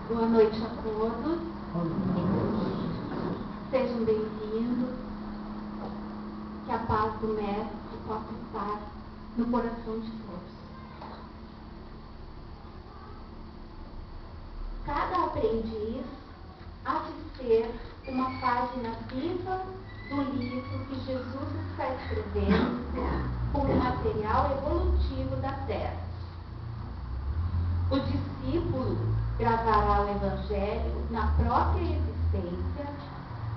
Boa noite a todos. Sejam bem-vindos. Que a paz do Mestre possa estar no coração de todos. Cada aprendiz há de ser uma página viva do livro que Jesus está escrevendo com o material evolutivo da Terra. O discípulo gravará o Evangelho na própria existência,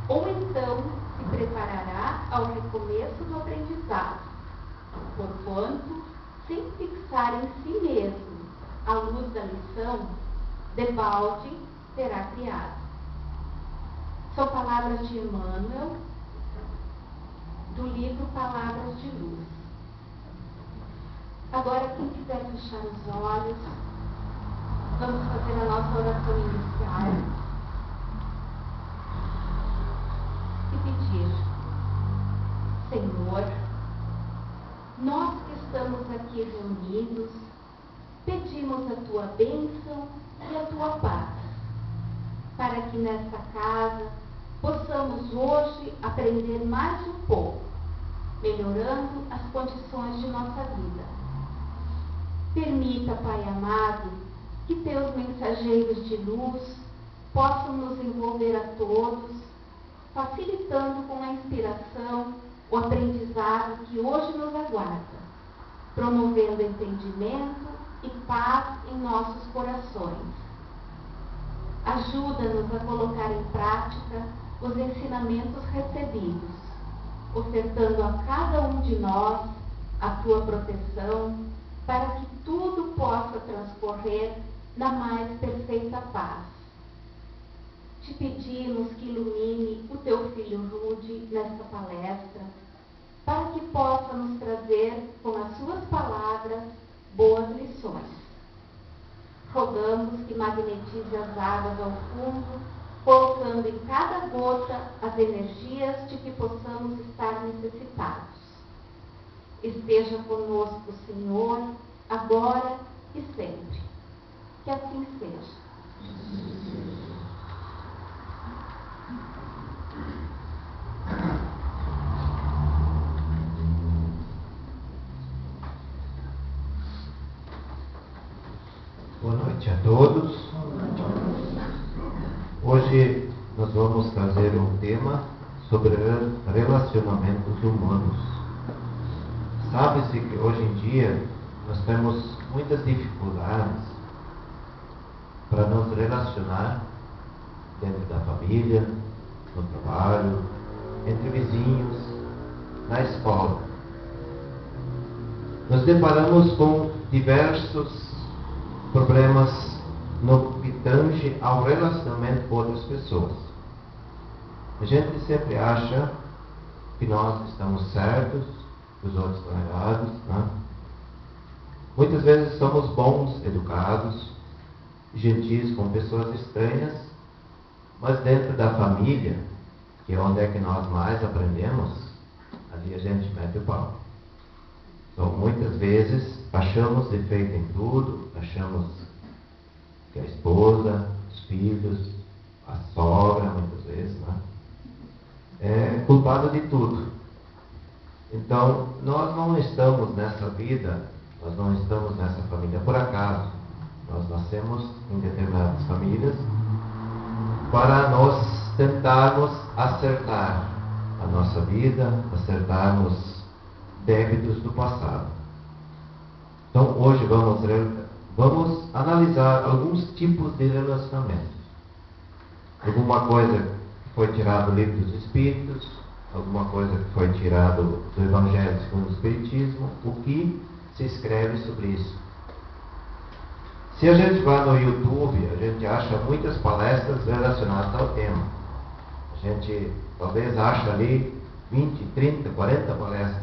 ou então se preparará ao recomeço do aprendizado, porquanto, sem fixar em si mesmo a luz da lição, debalde será criado. São palavras de Emmanuel, do livro Palavras de Luz. Agora, quem quiser fechar os olhos, vamos fazer a nossa oração inicial e pedir: Senhor, nós que estamos aqui reunidos, pedimos a tua bênção e a tua paz, para que nesta casa possamos hoje aprender mais um pouco, melhorando as condições de nossa vida. Permita, Pai amado, que teus mensageiros de luz possam nos envolver a todos, facilitando com a inspiração o aprendizado que hoje nos aguarda, promovendo entendimento e paz em nossos corações. Ajuda-nos a colocar em prática os ensinamentos recebidos, ofertando a cada um de nós a tua proteção, para que tudo possa transcorrer na mais perfeita paz. Te pedimos que ilumine o teu filho Rude nesta palestra, para que possa nos trazer, com as suas palavras, boas lições. Rogamos que magnetize as águas ao fundo, colocando em cada gota as energias de que possamos estar necessitados. Esteja conosco, Senhor, agora e sempre. Que assim seja. Boa noite a todos. Hoje nós vamos trazer um tema sobre relacionamentos humanos. Sabe-se que hoje em dia nós temos muitas dificuldades para nos relacionar dentro da família, no trabalho, entre vizinhos, na escola. Nos deparamos com diversos problemas no que tange ao relacionamento com outras pessoas. A gente sempre acha que nós estamos certos, os outros estão errados, né? Muitas vezes somos bons, educados, gentis com pessoas estranhas, mas dentro da família, que é onde é que nós mais aprendemos, ali a gente mete o pau. Então, muitas vezes, achamos defeito em tudo, achamos que a esposa, os filhos, a sogra, muitas vezes, né, é culpado de tudo. Então, nós não estamos nessa vida, nós não estamos nessa família por acaso. Nós nascemos em determinadas famílias para nós tentarmos acertar a nossa vida, acertarmos débitos do passado. Então, hoje vamos analisar alguns tipos de relacionamentos. Alguma coisa que foi tirado do Livro dos Espíritos, alguma coisa que foi tirado do Evangelho segundo o Espiritismo, o que se escreve sobre isso. Se a gente vai no YouTube, a gente acha muitas palestras relacionadas ao tema. A gente talvez acha ali 20, 30, 40 palestras.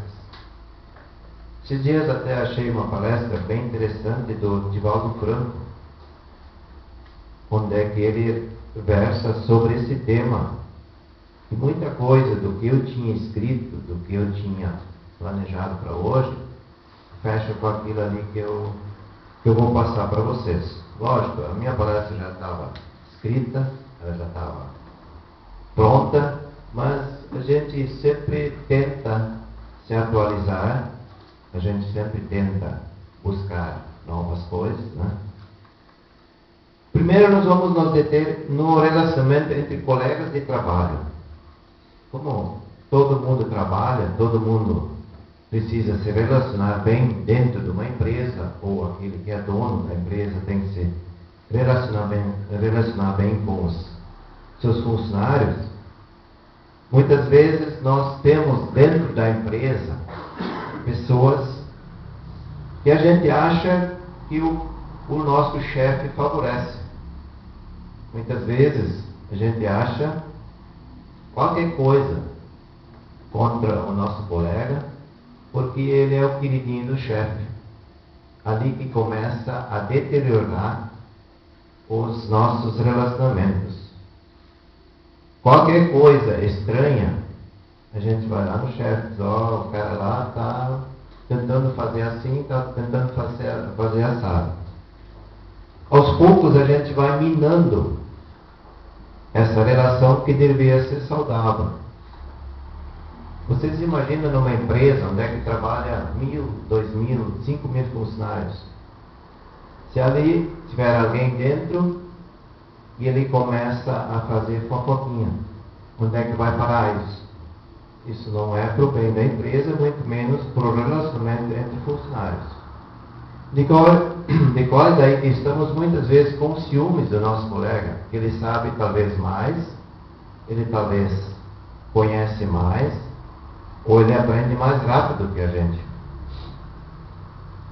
Esses dias até achei uma palestra bem interessante do Divaldo Franco, onde é que ele versa sobre esse tema. E muita coisa do que eu tinha escrito, do que eu tinha planejado para hoje, fecha com aquilo ali que eu vou passar para vocês. Lógico, a minha palestra já estava escrita, ela já estava pronta, mas a gente sempre tenta se atualizar, a gente sempre tenta buscar novas coisas, né? Primeiro nós vamos nos deter no relacionamento entre colegas de trabalho. Como todo mundo trabalha, todo mundo precisa se relacionar bem dentro de uma empresa, ou aquele que é dono da empresa tem que se relacionar bem com os seus funcionários. Muitas vezes nós temos dentro da empresa pessoas que a gente acha que o nosso chefe favorece. Muitas vezes a gente acha qualquer coisa contra o nosso colega, porque ele é o queridinho do chefe. Ali que começa a deteriorar os nossos relacionamentos. Qualquer coisa estranha, a gente vai lá no chefe, diz, o cara lá está tentando fazer assim, está tentando fazer assado. Aos poucos a gente vai minando essa relação que deveria ser saudável. Vocês imaginam numa empresa onde é que trabalha 1.000, 2.000, 5.000 funcionários. Se ali tiver alguém dentro e ele começa a fazer fofoquinha, onde é que vai parar isso? Isso não é para o bem da empresa, muito menos para o relacionamento entre funcionários. De qual daí que estamos muitas vezes com ciúmes do nosso colega, que ele sabe talvez mais, ele talvez conhece mais, ou ele aprende mais rápido que a gente.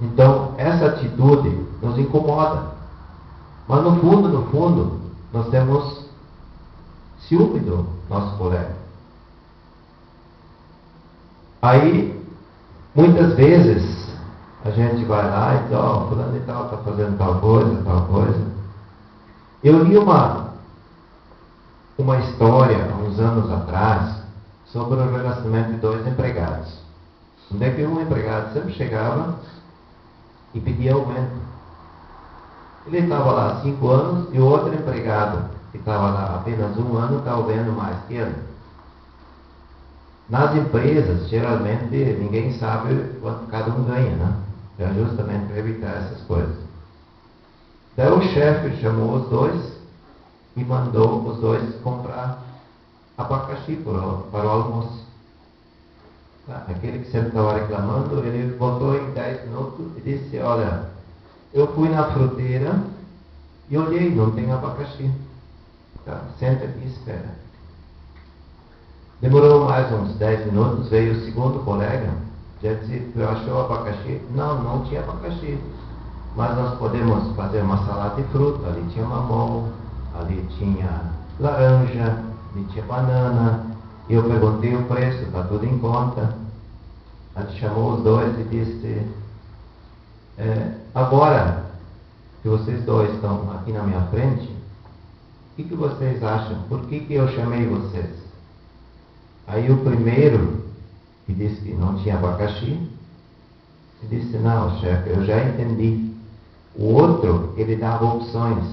Então, essa atitude nos incomoda. Mas no fundo, nós temos ciúme do nosso colega. Aí, muitas vezes, a gente vai lá e diz, fulano e tal está fazendo tal coisa. Eu li uma história, há uns anos atrás, sobre o relacionamento de dois empregados. Onde é que um empregado sempre chegava e pedia aumento. Ele estava lá há 5 anos e o outro empregado, que estava lá apenas 1 ano, estava ganhando mais que ele. Nas empresas, geralmente, ninguém sabe quanto cada um ganha, né? É justamente para evitar essas coisas. Daí o chefe chamou os dois e mandou os dois comprar abacaxi para o almoço. Aquele que sempre estava reclamando, ele voltou em 10 minutos e disse, olha, eu fui na fruteira e olhei, não tem abacaxi. Tá, senta aqui e espera. Demorou mais uns 10 minutos, veio o segundo colega, já disse, tu achou abacaxi? Não tinha abacaxi. Mas nós podemos fazer uma salada de fruta, ali tinha mamão, ali tinha laranja, ali tinha banana. E eu perguntei o preço, está tudo em conta. A gente chamou os dois e disse, agora que vocês dois estão aqui na minha frente, o que vocês acham? Por que eu chamei vocês? Aí o primeiro, que disse que não tinha abacaxi, disse, não, chefe, eu já entendi. O outro, ele dava opções.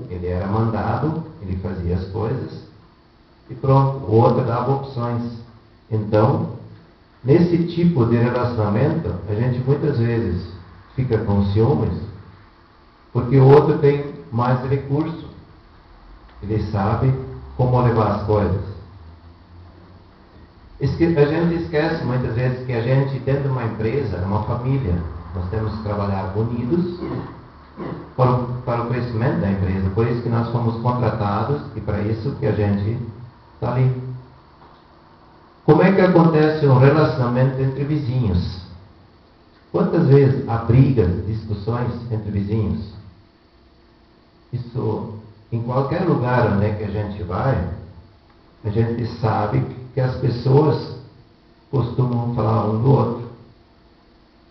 Ele era mandado, ele fazia as coisas, e pronto, o outro dava opções. Então, nesse tipo de relacionamento, a gente muitas vezes fica com ciúmes, porque o outro tem mais recurso. Ele sabe como levar as coisas. A gente esquece muitas vezes que a gente, dentro de uma empresa, é uma família. Nós temos que trabalhar unidos para o crescimento da empresa. Por isso que nós fomos contratados e para isso que a gente está ali. Como é que acontece um relacionamento entre vizinhos? Quantas vezes há brigas, discussões entre vizinhos? Isso, em qualquer lugar onde é que a gente vai, a gente sabe que as pessoas costumam falar um do outro.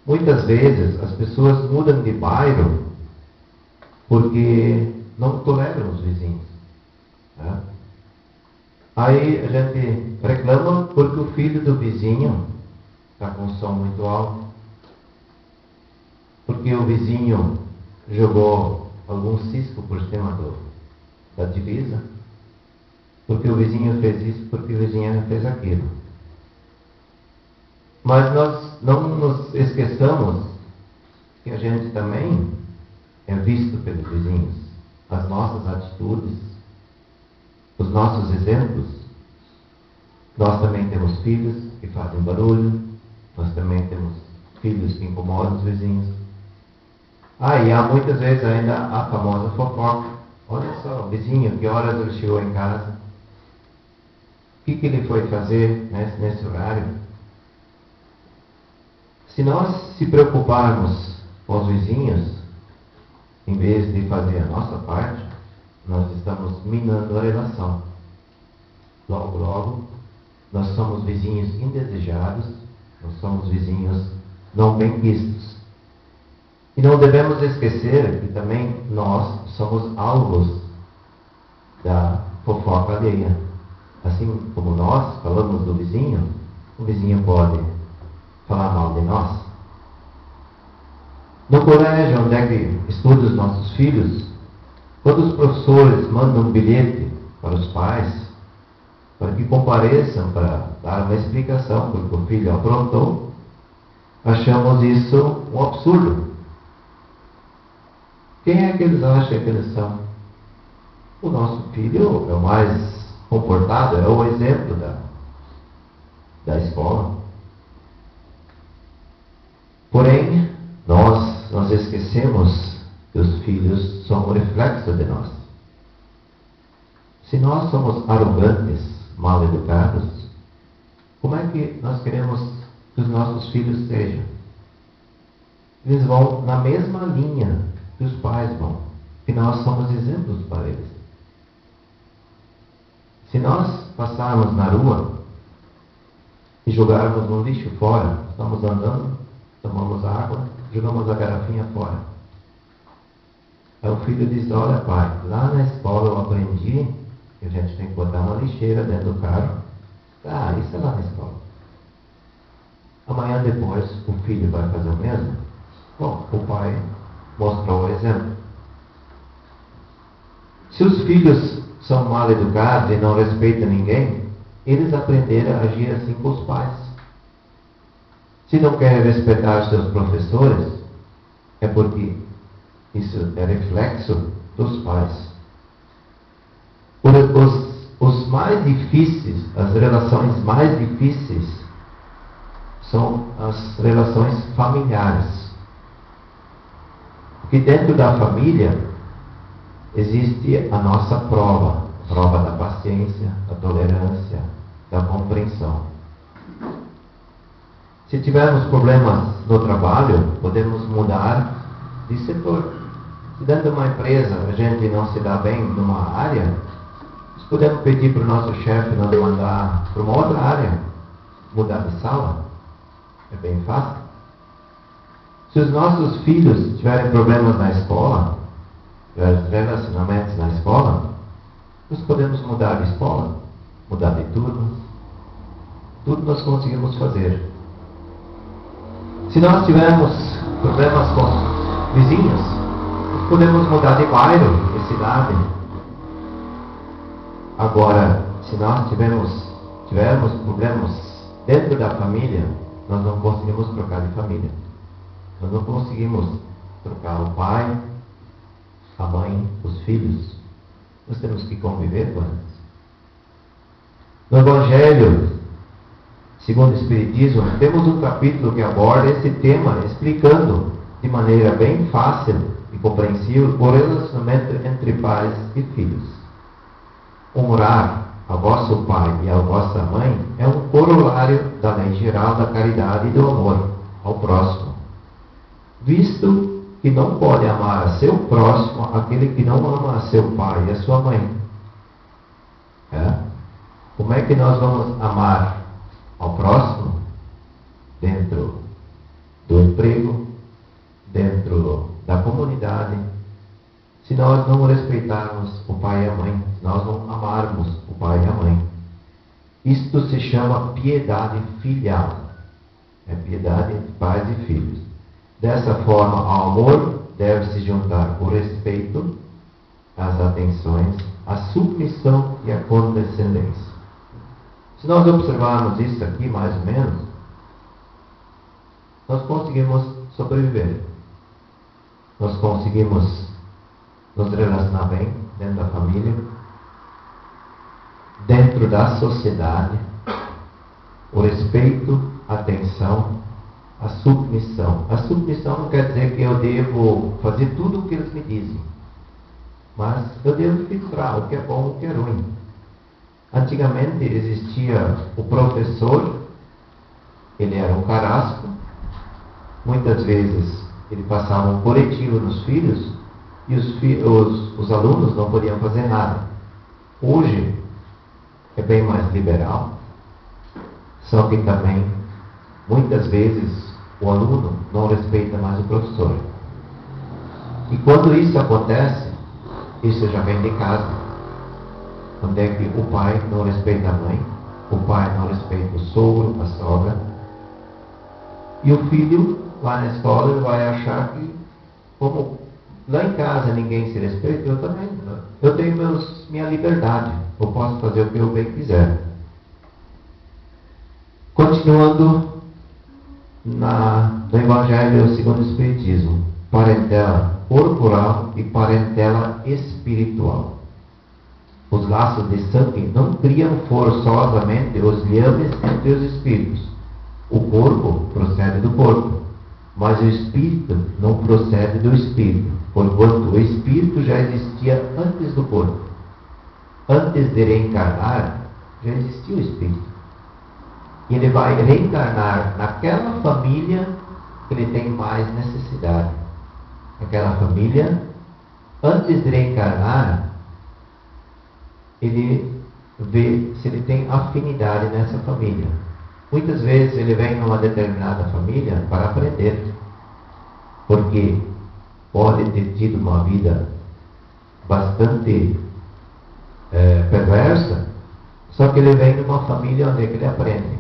Muitas vezes as pessoas mudam de bairro porque não toleram os vizinhos. Né? Aí a gente reclama porque o filho do vizinho está com som muito alto, porque o vizinho jogou algum cisco por cima da divisa, porque o vizinho fez isso, porque o vizinho fez aquilo. Mas nós não nos esqueçamos que a gente também é visto pelos vizinhos. As nossas atitudes, os nossos exemplos. Nós também temos filhos que fazem barulho, nós também temos filhos que incomodam os vizinhos. E há muitas vezes ainda a famosa fofoca. Olha só, o vizinho, que horas ele chegou em casa? O que ele foi fazer nesse horário? Se nós se preocuparmos com os vizinhos, em vez de fazer a nossa parte, nós estamos minando a relação. Logo, logo, nós somos vizinhos indesejados, nós somos vizinhos não bem vistos. E não devemos esquecer que também nós somos alvos da fofoca alheia. Assim como nós falamos do vizinho, o vizinho pode falar mal de nós. No colégio onde é que estudam os nossos filhos, quando os professores mandam um bilhete para os pais, para que compareçam para dar uma explicação porque o filho aprontou, achamos isso um absurdo. Quem é que eles acham que eles são? O nosso filho é o mais comportado, é o exemplo da escola. Porém, nós esquecemos que os filhos são um reflexo de nós. Se nós somos arrogantes, mal educados, como é que nós queremos que os nossos filhos sejam? Eles vão na mesma linha que os pais vão, que nós somos exemplos para eles. Se nós passarmos na rua e jogarmos um lixo fora, estamos andando, tomamos água, jogamos a garrafinha fora. Aí o filho diz: olha pai, lá na escola eu aprendi que a gente tem que botar uma lixeira dentro do carro. Isso é lá na escola. Amanhã depois o filho vai fazer o mesmo? Bom, o pai mostrou o exemplo. Se os filhos são mal educados e não respeitam ninguém, eles aprenderam a agir assim com os pais. Se não querem respeitar seus professores, é porque isso é reflexo dos pais. Os mais difíceis, as relações mais difíceis, são as relações familiares. Porque dentro da família existe a nossa prova da paciência, da tolerância, da compreensão. Se tivermos problemas no trabalho, podemos mudar de setor. Se dentro de uma empresa a gente não se dá bem numa área, nós podemos pedir para o nosso chefe nos mandar para uma outra área, mudar de sala. É bem fácil. Se os nossos filhos tiverem problemas na escola, tiverem relacionamentos na escola, nós podemos mudar de escola, mudar de turno. Tudo nós conseguimos fazer. Se nós tivermos problemas com vizinhos, nós podemos mudar de bairro, de cidade. Agora, se nós tivermos problemas dentro da família, nós não conseguimos trocar de família. Nós não conseguimos trocar o pai, a mãe, os filhos. Nós temos que conviver com eles. No Evangelho, segundo o Espiritismo, temos um capítulo que aborda esse tema, explicando de maneira bem fácil e compreensível o relacionamento entre pais e filhos. Honrar a vosso pai e a vossa mãe é um corolário da lei geral da caridade e do amor ao próximo. Visto que não pode amar a seu próximo aquele que não ama a seu pai e a sua mãe. Como é que nós vamos amar ao próximo? Dentro do emprego, dentro da comunidade. Se nós não respeitarmos o pai e a mãe, se nós não amarmos o pai e a mãe. Isto se chama piedade filial. É piedade de pais e filhos. Dessa forma, ao amor deve se juntar o respeito, as atenções, a submissão e a condescendência. Se nós observarmos isso aqui, mais ou menos, nós conseguimos sobreviver. Nós conseguimos nos relacionar bem dentro da família, dentro da sociedade, o respeito, a atenção, a submissão. A submissão não quer dizer que eu devo fazer tudo o que eles me dizem, mas eu devo filtrar o que é bom e o que é ruim. Antigamente existia o professor, ele era um carrasco, muitas vezes ele passava um corretivo nos filhos e os alunos não podiam fazer nada. Hoje é bem mais liberal, só que também muitas vezes o aluno não respeita mais o professor. E quando isso acontece, isso já vem de casa, onde é que o pai não respeita a mãe, o pai não respeita o sogro, a sogra, e o filho lá na escola ele vai achar que, como lá em casa ninguém se respeita, eu também. Eu tenho minha liberdade, eu posso fazer o que eu bem quiser. Continuando no Evangelho segundo o Espiritismo, parentela corporal e parentela espiritual. Os laços de sangue não criam forçosamente os liames entre os espíritos. O corpo procede do corpo, mas o espírito não procede do espírito, porquanto o espírito já existia antes do corpo. Antes de reencarnar, já existia o espírito. E ele vai reencarnar naquela família que ele tem mais necessidade. Aquela família, antes de reencarnar, ele vê se ele tem afinidade nessa família. Muitas vezes ele vem numa determinada família para aprender, porque pode ter tido uma vida bastante perversa, só que ele vem numa família onde ele aprende.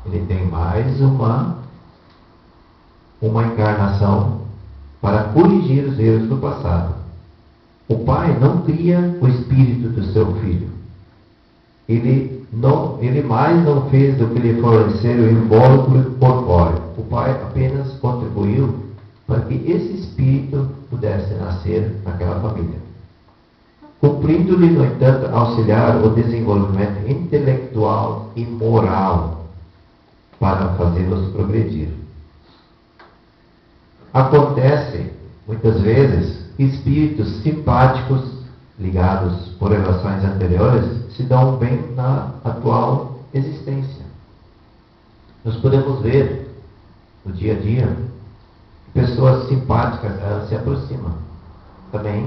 Ele tem mais uma encarnação para corrigir os erros do passado. O pai não cria o espírito do seu filho. Ele mais não fez do que lhe fornecer o invólucro corpóreo. O pai apenas contribuiu para que esse espírito pudesse nascer naquela família, cumprindo-lhe, no entanto, auxiliar o desenvolvimento intelectual e moral para fazê-los progredir. Acontece, muitas vezes, espíritos simpáticos ligados por relações anteriores se dão bem na atual existência. Nós podemos ver no dia a dia que pessoas simpáticas elas se aproximam. Também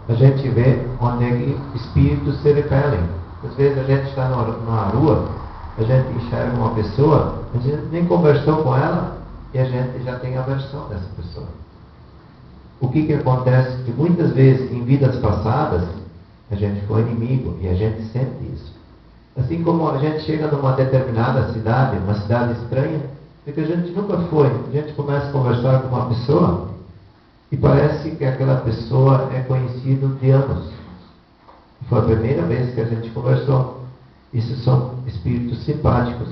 a gente vê onde é que espíritos se repelem. Às vezes a gente está numa rua, a gente enxerga uma pessoa, a gente nem conversou com ela e a gente já tem aversão dessa pessoa. O que acontece? Que muitas vezes em vidas passadas a gente foi inimigo e a gente sente isso. Assim como a gente chega numa determinada cidade, uma cidade estranha, que a gente nunca foi, a gente começa a conversar com uma pessoa e parece que aquela pessoa é conhecida de anos. Foi a primeira vez que a gente conversou. Isso são espíritos simpáticos.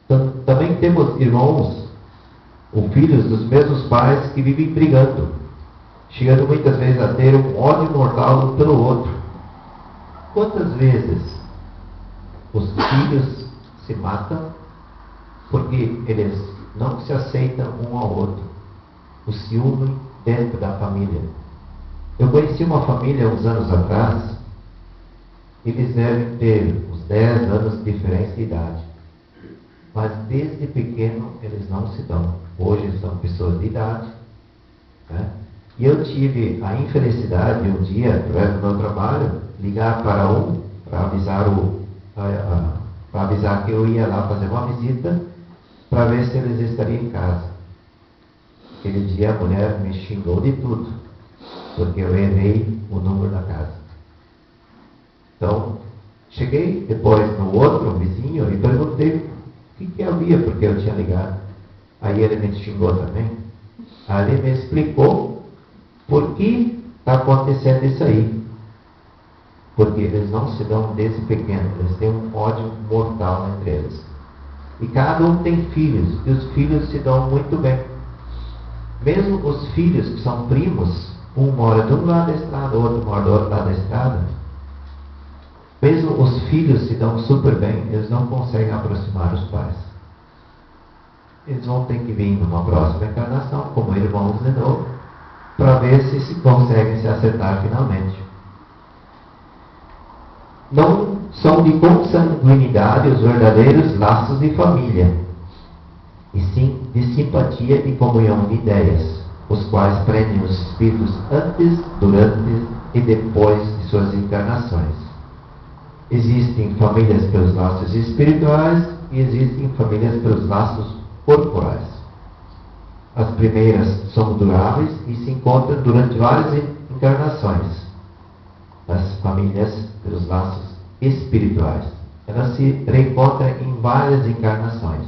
Então, também temos irmãos ou filhos dos mesmos pais que vivem brigando, chegando muitas vezes a ter um ódio mortal um pelo outro. Quantas vezes os filhos se matam porque eles não se aceitam um ao outro? O ciúme dentro da família. Eu conheci uma família uns anos atrás, eles devem ter uns 10 anos de diferença de idade, mas desde pequeno eles não se dão. Hoje são pessoas de idade, né? E eu tive a infelicidade um dia, através do meu trabalho, ligar para avisar que eu ia lá fazer uma visita para ver se eles estariam em casa. Aquele dia a mulher me xingou de tudo, porque eu errei o número da casa. Então, cheguei depois no outro vizinho e perguntei o que havia, porque eu tinha ligado. Aí ele me xingou também. Aí ele me explicou por que está acontecendo isso aí. Porque eles não se dão desde pequeno, eles têm um ódio mortal entre eles. E cada um tem filhos, e os filhos se dão muito bem. Mesmo os filhos que são primos, um mora de um lado da estrada, o outro mora do outro lado da estrada. Mesmo os filhos se dão super bem, eles não conseguem aproximar os pais. Eles vão ter que vir numa próxima encarnação, como irmãos de novo, para ver se conseguem se acertar finalmente. Não são de consanguinidade os verdadeiros laços de família, e sim de simpatia e comunhão de ideias, os quais prendem os espíritos antes, durante e depois de suas encarnações. Existem famílias pelos laços espirituais e existem famílias pelos laços corporais. As primeiras são duráveis e se encontram durante várias encarnações. As famílias pelos laços espirituais, elas se reencontram em várias encarnações.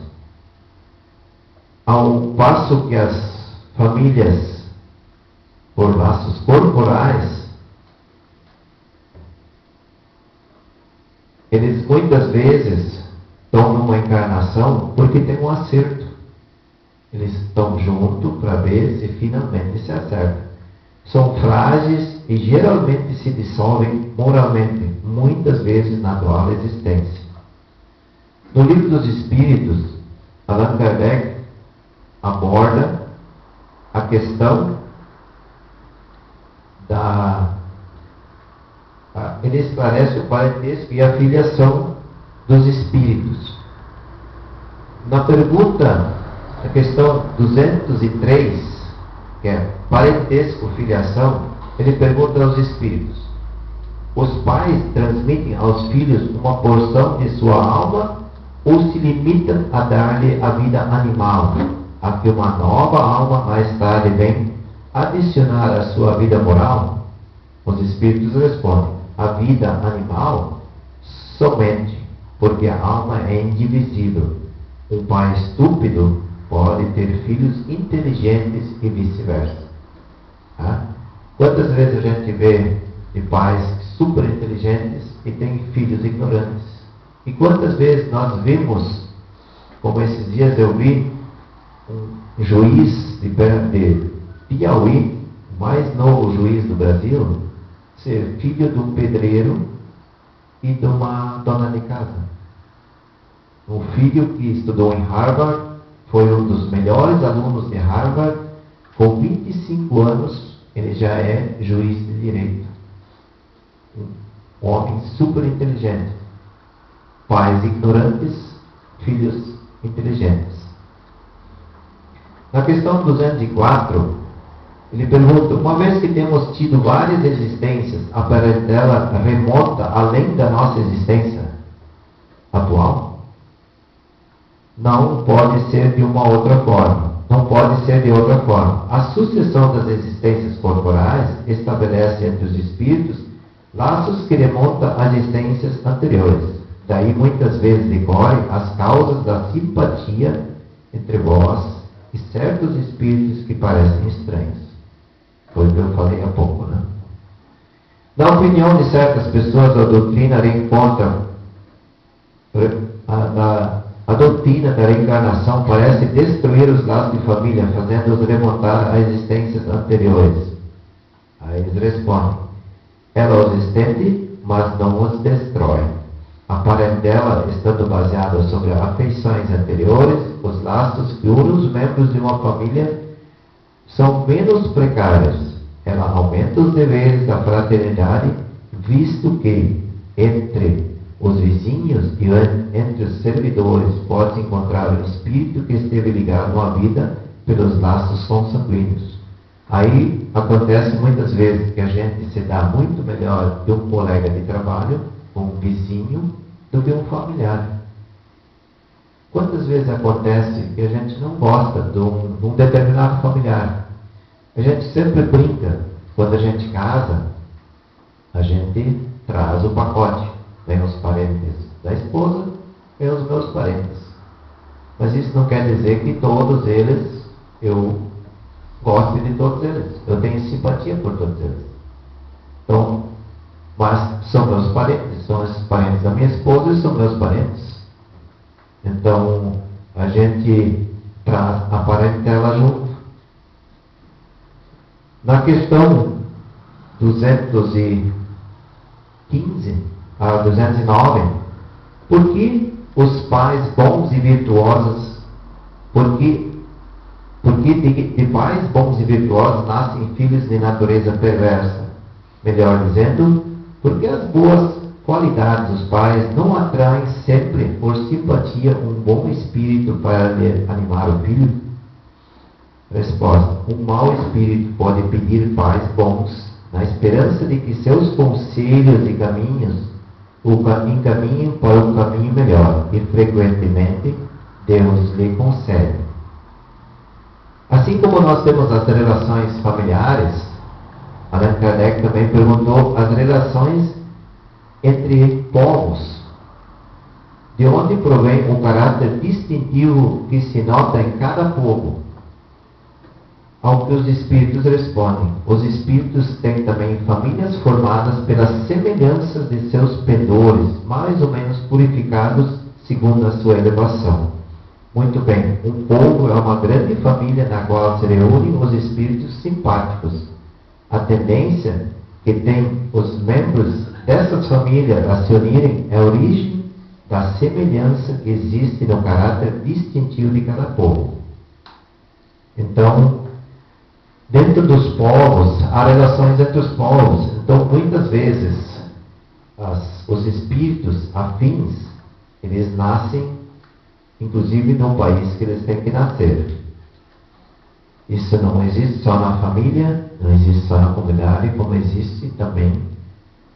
Ao passo que as famílias por laços corporais, eles muitas vezes tomam uma encarnação porque tem um acerto. Eles estão juntos para ver se finalmente se acertam. São frágeis e geralmente se dissolvem moralmente, muitas vezes na atual existência. No Livro dos Espíritos, Allan Kardec aborda a questão ele esclarece o parentesco e a filiação dos espíritos. Na pergunta, a questão 203, que é parentesco, filiação, ele pergunta aos espíritos: os pais transmitem aos filhos uma porção de sua alma ou se limitam a dar-lhe a vida animal, a que uma nova alma mais tarde vem adicionar à sua vida moral? Os espíritos respondem: a vida animal somente, porque a alma é indivisível. Um pai estúpido pode ter filhos inteligentes e vice-versa. Quantas vezes a gente vê de pais super inteligentes e têm filhos ignorantes? E quantas vezes nós vimos, como esses dias eu vi, um juiz de Piauí, o mais novo juiz do Brasil, ser filho de um pedreiro e de uma dona de casa. Um filho que estudou em Harvard, foi um dos melhores alunos de Harvard, com 25 anos ele já é juiz de direito. Um homem super inteligente. Pais ignorantes, filhos inteligentes. Na questão 204, ele pergunta: uma vez que temos tido várias existências, a parentela remota além da nossa existência atual? Não pode ser de uma outra forma. Não pode ser de outra forma. A sucessão das existências corporais estabelece entre os espíritos laços que remontam a existências anteriores. Daí muitas vezes decorrem as causas da simpatia entre vós e certos espíritos que parecem estranhos. Foi o que eu falei há pouco, né? Na opinião de certas pessoas, a doutrina reencontra a doutrina da reencarnação parece destruir os laços de família, fazendo-os remontar a existências anteriores. Aí eles respondem: ela os estende, mas não os destrói. A parentela, estando baseada sobre afeições anteriores, os laços que unem os membros de uma família são menos precários. Ela aumenta os deveres da fraternidade, visto que entre os vizinhos e entre os servidores pode-se encontrar um espírito que esteve ligado à vida pelos laços consanguíneos. Aí acontece muitas vezes que a gente se dá muito melhor de um colega de trabalho, um vizinho, do que um familiar. Quantas vezes acontece que a gente não gosta de um determinado familiar? A gente sempre brinca. Quando a gente casa, a gente traz o pacote. Vem os parentes da esposa, vem os meus parentes. Mas isso não quer dizer que todos eles, eu goste de todos eles. Eu tenho simpatia por todos eles. Então, mas são meus parentes, são os parentes da minha esposa e são meus parentes. Então, a gente traz a parentela junto. Na questão 215 a 209, por que os pais bons e virtuosos, porque de pais bons e virtuosos nascem filhos de natureza perversa? Melhor dizendo, porque as boas qualidades dos pais não atraem sempre por simpatia um bom espírito para lhe animar o filho? Resposta: um mau espírito pode pedir pais bons, na esperança de que seus conselhos e caminhos o encaminhem para um caminho melhor, e frequentemente Deus lhe concede. Assim como nós temos as relações familiares, Allan Kardec também perguntou as relações entre povos. De onde provém o caráter distintivo que se nota em cada povo? Ao que os espíritos respondem: os espíritos têm também famílias formadas pelas semelhanças de seus pendores, mais ou menos purificados segundo a sua elevação. Muito bem, um povo é uma grande família na qual se reúnem os espíritos simpáticos. A tendência que têm os membros dessas famílias a se unirem é a origem da semelhança que existe no caráter distintivo de cada povo. Então, dentro dos povos, há relações entre os povos. Então, muitas vezes, os espíritos afins, eles nascem, inclusive, no país que eles têm que nascer. Isso não existe só na família, não existe só na comunidade, como existe também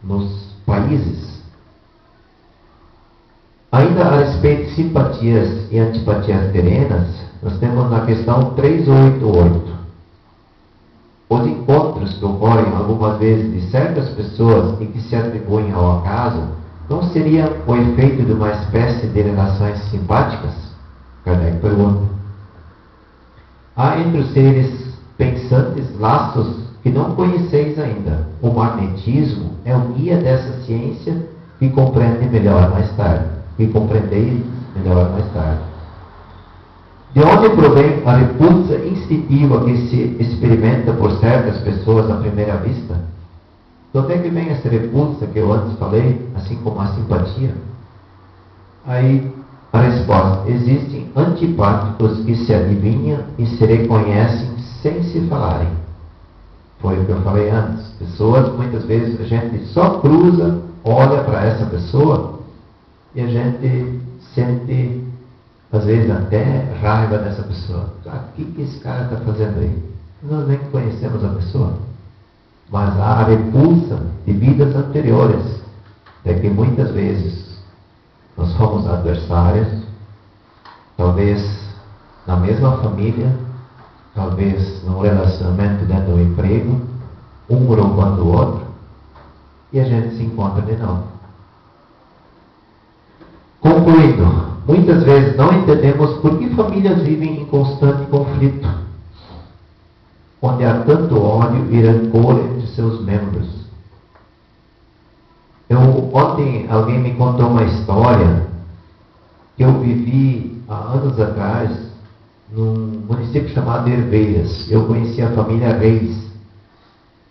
nos países. Ainda a respeito de simpatias e antipatias terrenas, nós temos na questão 388. Os encontros que ocorrem algumas vezes de certas pessoas e que se atribuem ao acaso, não seria o efeito de uma espécie de relações simpáticas? Kardec pergunta. Há entre os seres pensantes laços que não conheceis ainda. O magnetismo é o guia dessa ciência que compreende melhor mais tarde. Que compreendeis melhor mais tarde. De onde provém a repulsa instintiva que se experimenta por certas pessoas à primeira vista? De onde é que vem essa repulsa que eu antes falei, assim como a simpatia? Aí a resposta: existem antipáticos que se adivinham e se reconhecem sem se falarem. Foi o que eu falei antes. Pessoas, muitas vezes, a gente só cruza, olha para essa pessoa e a gente sente, às vezes, até raiva dessa pessoa. O que esse cara está fazendo aí? Nós nem conhecemos a pessoa. Mas há a repulsa de vidas anteriores, de que muitas vezes nós fomos adversários, talvez na mesma família, talvez num relacionamento dentro do emprego, um roubando o outro, e a gente se encontra de novo. Concluindo, muitas vezes não entendemos por que famílias vivem em constante conflito, onde há tanto ódio e rancor entre seus membros. Ontem alguém me contou uma história que eu vivi há anos atrás num município chamado Herveiras. Eu conheci a família Reis.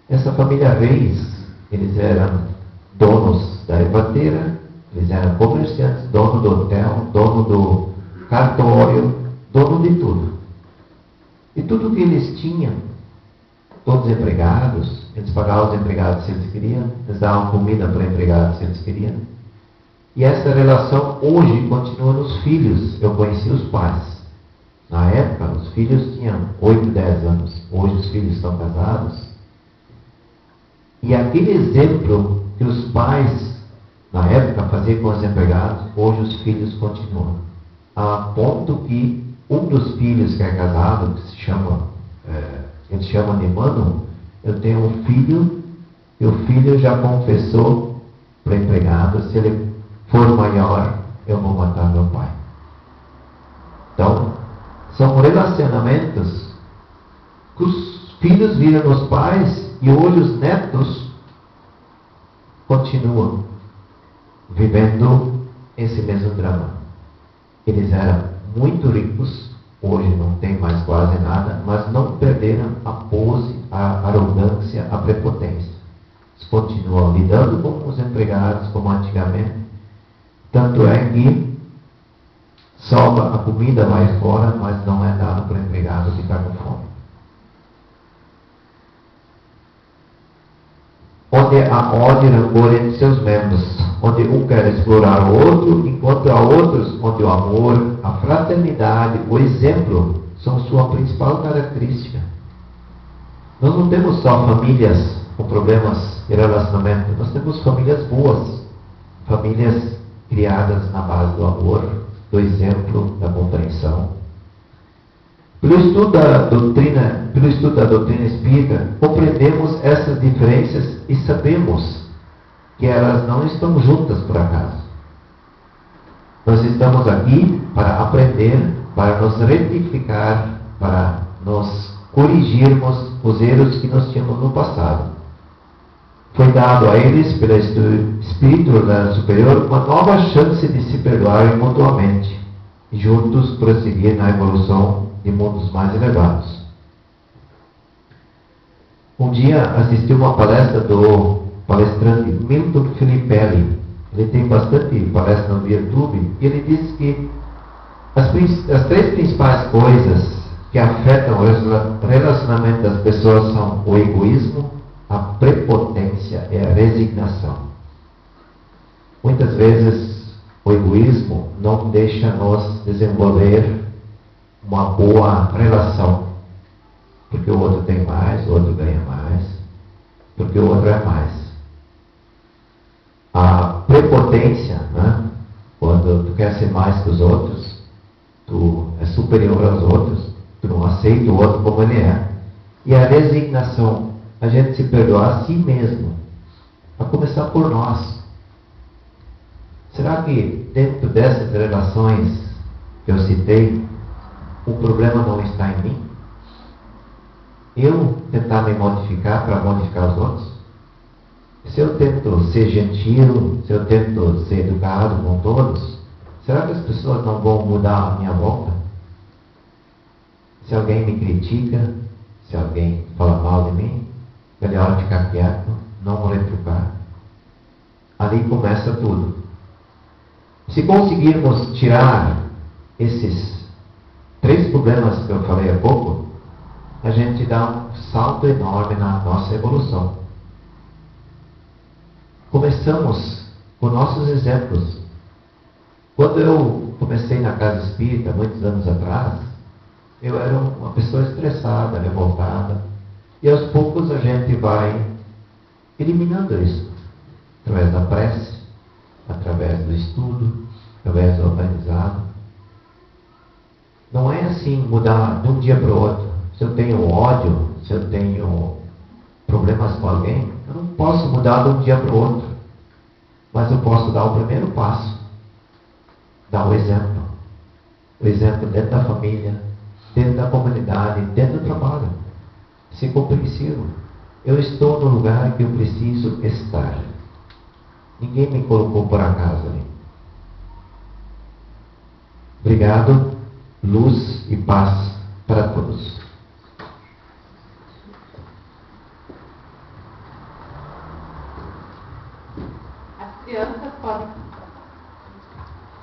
Essa família Reis, eles eram donos da ervateira, eles eram comerciantes, dono do hotel, dono do cartório, dono de tudo. E tudo que eles tinham, todos empregados, eles pagavam os empregados se eles queriam, eles davam comida para empregados se eles queriam. E essa relação hoje continua nos filhos. Eu conheci os pais. Na época, os filhos tinham 8, 10 anos. Hoje os filhos estão casados. E aquele exemplo que os pais, na época, faziam com os empregados, hoje os filhos continuam. A ponto que um dos filhos que é casado, que se chama, eles chamam de Mano, eu tenho um filho, e o filho já confessou para o empregado: se ele for maior, eu vou matar meu pai. Então, são relacionamentos que os filhos viram nos pais, e hoje os netos continuam vivendo esse mesmo drama. Eles eram muito ricos, hoje não tem mais quase nada, mas não perderam a pose, a arrogância, a prepotência. Eles continuam lidando com os empregados como antigamente. Tanto é que sobra a comida vai fora, mas não é dado para o empregado que está com fome. Onde há ódio e rancor entre seus membros, onde um quer explorar o outro, enquanto há outros onde o amor, a fraternidade, o exemplo são sua principal característica. Nós não temos só famílias com problemas de relacionamento, nós temos famílias boas, famílias criadas na base do amor, do exemplo, da compreensão. Pelo estudo da doutrina espírita, compreendemos essas diferenças e sabemos que elas não estão juntas por acaso. Nós estamos aqui para aprender, para nos retificar, para nos corrigirmos os erros que nós tínhamos no passado. Foi dado a eles, pelo Espírito Superior, uma nova chance de se perdoarem mutuamente e juntos prosseguir na evolução de mundos mais elevados. Um dia assisti uma palestra do palestrante Milton Filippelli. Ele tem bastante palestra no YouTube e ele disse que as três principais coisas que afetam o relacionamento das pessoas são o egoísmo, a prepotência e a resignação. Muitas vezes o egoísmo não deixa nós desenvolver uma boa relação, porque o outro tem mais, o outro ganha mais, porque o outro é mais. A prepotência, né? Quando tu quer ser mais que os outros, tu é superior aos outros, tu não aceita o outro como ele é. E a resignação, a gente se perdoar a si mesmo, a começar por nós. Será que dentro dessas relações que eu citei, o problema não está em mim? Eu tentar me modificar para modificar os outros? Se eu tento ser gentil, se eu tento ser educado com todos, será que as pessoas não vão mudar a minha volta? Se alguém me critica, se alguém fala mal de mim, melhor ficar quieto, não retrucar. Ali começa tudo. Se conseguirmos tirar esses 3 problemas que eu falei há pouco, a gente dá um salto enorme na nossa evolução. Começamos com nossos exemplos. Quando eu comecei na casa espírita, muitos anos atrás, eu era uma pessoa estressada, revoltada. E aos poucos a gente vai eliminando isso. Através da prece, através do estudo, através do aprendizado. Não é assim mudar de um dia para o outro. Se eu tenho ódio, se eu tenho problemas com alguém, eu não posso mudar de um dia para o outro. Mas eu posso dar o primeiro passo. Dar o exemplo. O exemplo dentro da família, dentro da comunidade, dentro do trabalho. Ser compreensivo. Eu estou no lugar que eu preciso estar. Ninguém me colocou por acaso ali. Obrigado. Luz e paz para todos.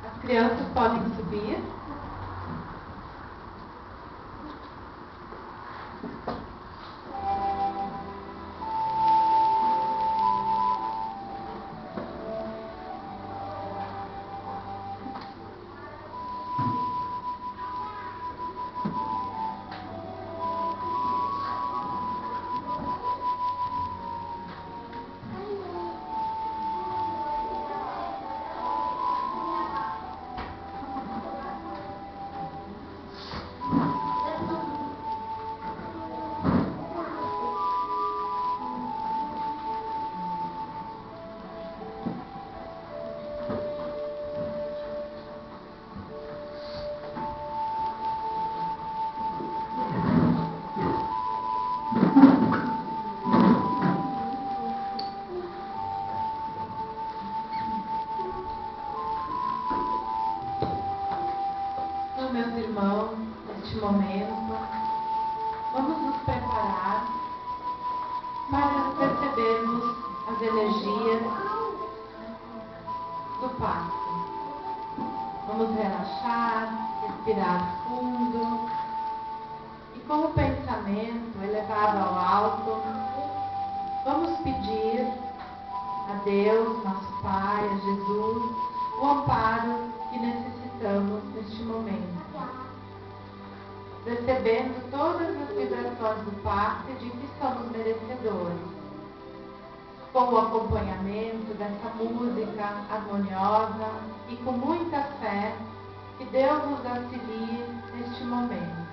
As crianças podem subir. recebermos as energias do passe. Vamos relaxar, respirar fundo e com o pensamento elevado ao alto, vamos pedir a Deus, nosso Pai, a Jesus, o amparo que necessitamos neste momento. Recebendo todas as vibrações do passe de que somos merecedores, com o acompanhamento dessa música harmoniosa e com muita fé, que Deus nos auxilie neste momento.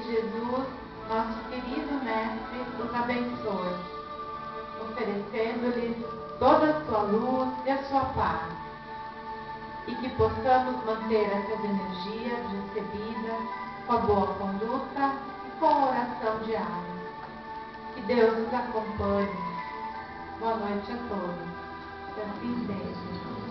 Jesus, nosso querido Mestre, os abençoe, oferecendo-lhes toda a sua luz e a sua paz, e que possamos manter essas energias recebidas com a boa conduta e com a oração diária. Que Deus nos acompanhe. Boa noite a todos. Que assim seja.